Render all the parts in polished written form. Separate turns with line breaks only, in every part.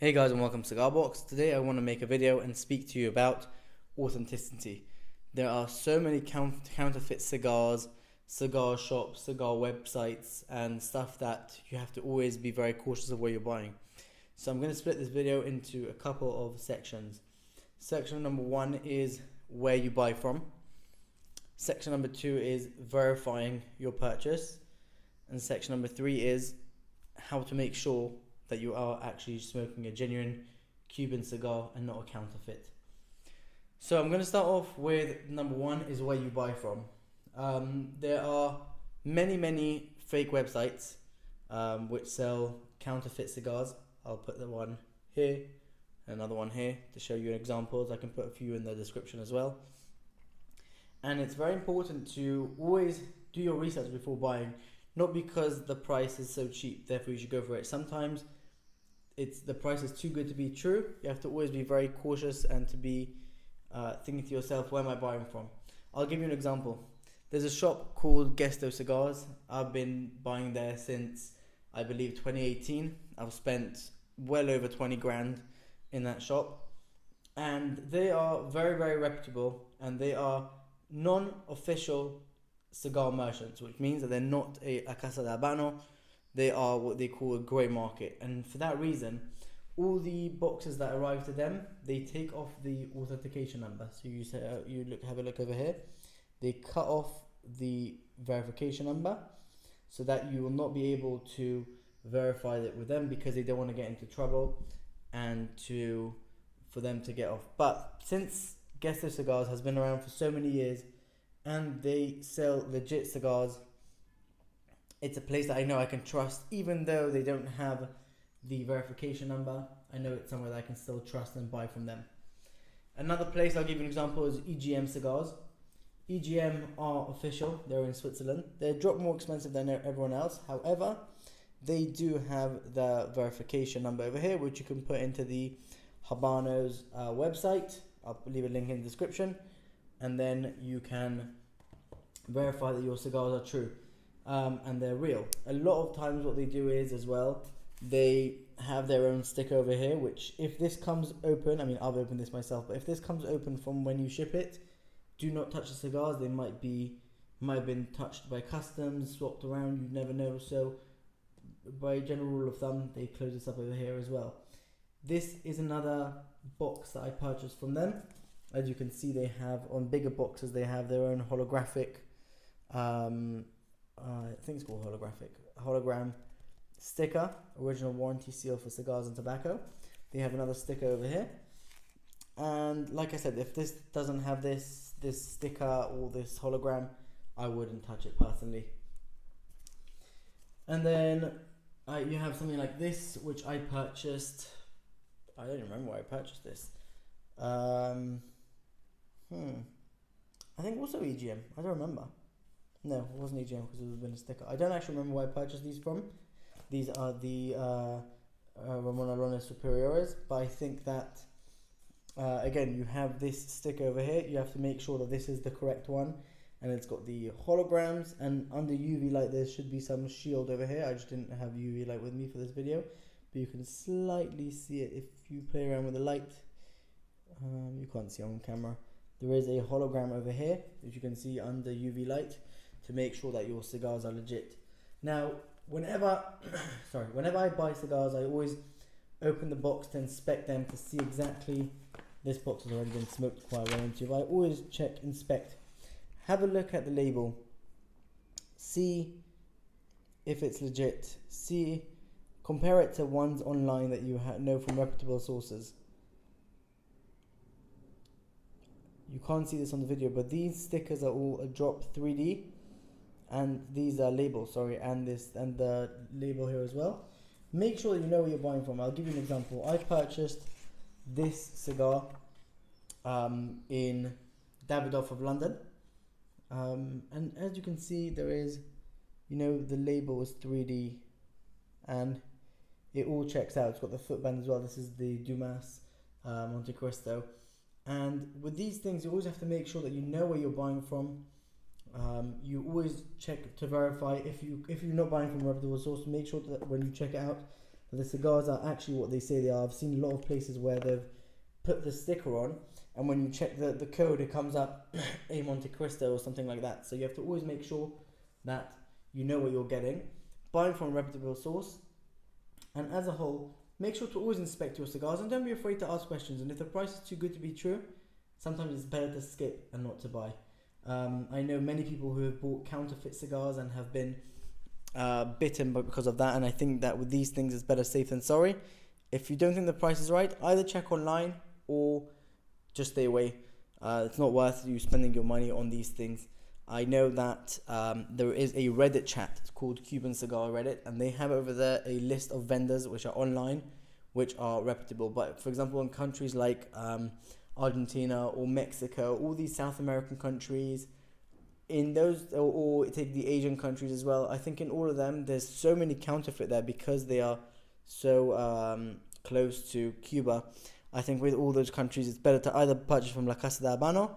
Hey guys and welcome to Cigar Box. Today I want to make a video and speak to you about authenticity. There are so many counterfeit cigars, cigar shops, cigar websites and stuff that you have to always be very cautious of where you're buying. So I'm going to split this video into a couple of sections. Section number 1 is where you buy from. Section number 2 is verifying your purchase. And section number 3 is how to make sure that you are actually smoking a genuine Cuban cigar and not a counterfeit. So I'm going to start off with number 1 is where you buy from. There are many fake websites which sell counterfeit cigars. I'll put the one here, another one here to show you examples. I can put a few in the description as well. And it's very important to always do your research before buying, not because the price is so cheap, therefore you should go for it. Sometimes the price is too good to be true. You have to always be very cautious and to be thinking to yourself, where am I buying from? I'll give you an example. There's a shop called Gestocigars. I've been buying there since, I believe, 2018. I've spent well over 20 grand in that shop. And they are very reputable, and they are non-official cigar merchants, which means that they're not a Casa de Habano. They are what they call a grey market, and for that reason, all the boxes that arrive to them, they take off the authentication number. So you say, have a look over here. They cut off the verification number so that you will not be able to verify it with them, because they don't want to get into trouble and for them to get off. But since Gestocigars has been around for so many years and they sell legit cigars, it's a place that I know I can trust. Even though they don't have the verification number, I know it's somewhere that I can still trust and buy from them. Another place I'll give you an example is EGM Cigars. EGM are official. They're in Switzerland. They're a drop more expensive than everyone else. However, they do have the verification number over here, which you can put into the Habano's website. I'll leave a link in the description. And then you can verify that your cigars are true. And they're real. A lot of times what they do is, as well, they have their own sticker over here, which if this comes open, I mean, I've opened this myself, but if this comes open from when you ship it, do not touch the cigars. They might have been touched by customs, swapped around, you never know. So by general rule of thumb, they close this up over here as well. This is another box that I purchased from them. As you can see, they have, on bigger boxes, they have their own holographic I think it's called hologram sticker, original warranty seal for cigars and tobacco. They have another sticker over here, and like I said, if this doesn't have this sticker or this hologram, I wouldn't touch it personally. And then you have something like this, which I purchased. I don't remember where I purchased this. I think also EGM. I don't remember. No, it wasn't EGM because it would have been a sticker. I don't actually remember where I purchased these from. These are the Ramon Allones Superiores, but I think that, again, you have this sticker over here. You have to make sure that this is the correct one, and it's got the holograms, and under UV light there should be some shield over here. I just didn't have UV light with me for this video, but you can slightly see it if you play around with the light. You can't see on camera. There is a hologram over here, which you can see under UV light, to make sure that your cigars are legit. Now, whenever I buy cigars, I always open the box to inspect them to see exactly. This box has already been smoked quite well into, but I always check, inspect, have a look at the label, see if it's legit, compare it to ones online that you know from reputable sources. You can't see this on the video, but these stickers are all a drop 3D. And these are labels, and the label here as well. Make sure that you know where you're buying from. I'll give you an example. I purchased this cigar in Davidoff of London, and as you can see, there is, the label is 3D, and it all checks out. It's got the footband as well. This is the Dumas Monte Cristo, and with these things, you always have to make sure that you know where you're buying from. You always check to verify if you're not buying from a reputable source. Make sure that when you check it out, But the cigars are actually what they say they are. I've seen a lot of places where they've put the sticker on, and when you check the code, it comes up a Monte Cristo or something like that. So you have to always make sure that you know what you're getting. Buying from a reputable source, and as a whole, make sure to always inspect your cigars and don't be afraid to ask questions. And if the price is too good to be true, sometimes it's better to skip and not to buy. I know many people who have bought counterfeit cigars and have been bitten because of that, and I think that with these things it's better safe than sorry. If you don't think the price is right, either check online or just stay away. It's not worth you spending your money on these things. I know that there is a Reddit chat called Cuban Cigar Reddit, and they have over there a list of vendors which are online, which are reputable. But for example, in countries like Argentina or Mexico, all these South American countries, in those, or take the Asian countries as well, I think in all of them there's so many counterfeit there because they are so close to Cuba. I think with all those countries it's better to either purchase from La Casa de Habano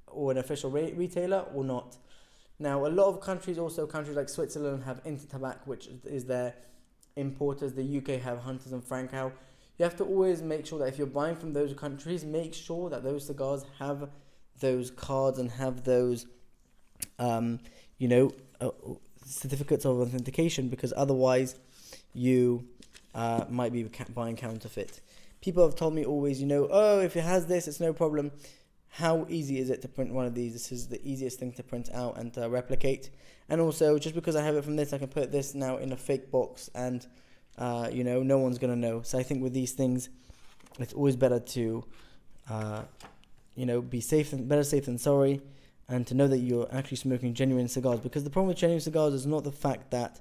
or an official retailer or not. Now a lot of countries, also countries like Switzerland, have Intertabac, which is their importers. The UK have Hunters and Francow. You have to always make sure that if you're buying from those countries, make sure that those cigars have those cards and have those certificates of authentication, because otherwise you might be buying counterfeit. People have told me always, oh, if it has this, it's no problem. How easy is it to print one of these? This is the easiest thing to print out and to replicate. And also, just because I have it from this, I can put this now in a fake box and, no one's going to know. So I think with these things, it's always better to, be better safe than sorry, and to know that you're actually smoking genuine cigars. Because the problem with genuine cigars is not the fact that,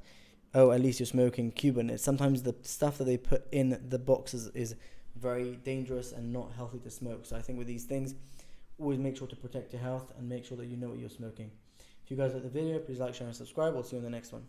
oh, at least you're smoking Cuban. It's sometimes the stuff that they put in the boxes is very dangerous and not healthy to smoke. So I think with these things, always make sure to protect your health and make sure that you know what you're smoking. If you guys like the video, please like, share and subscribe. We'll see you in the next one.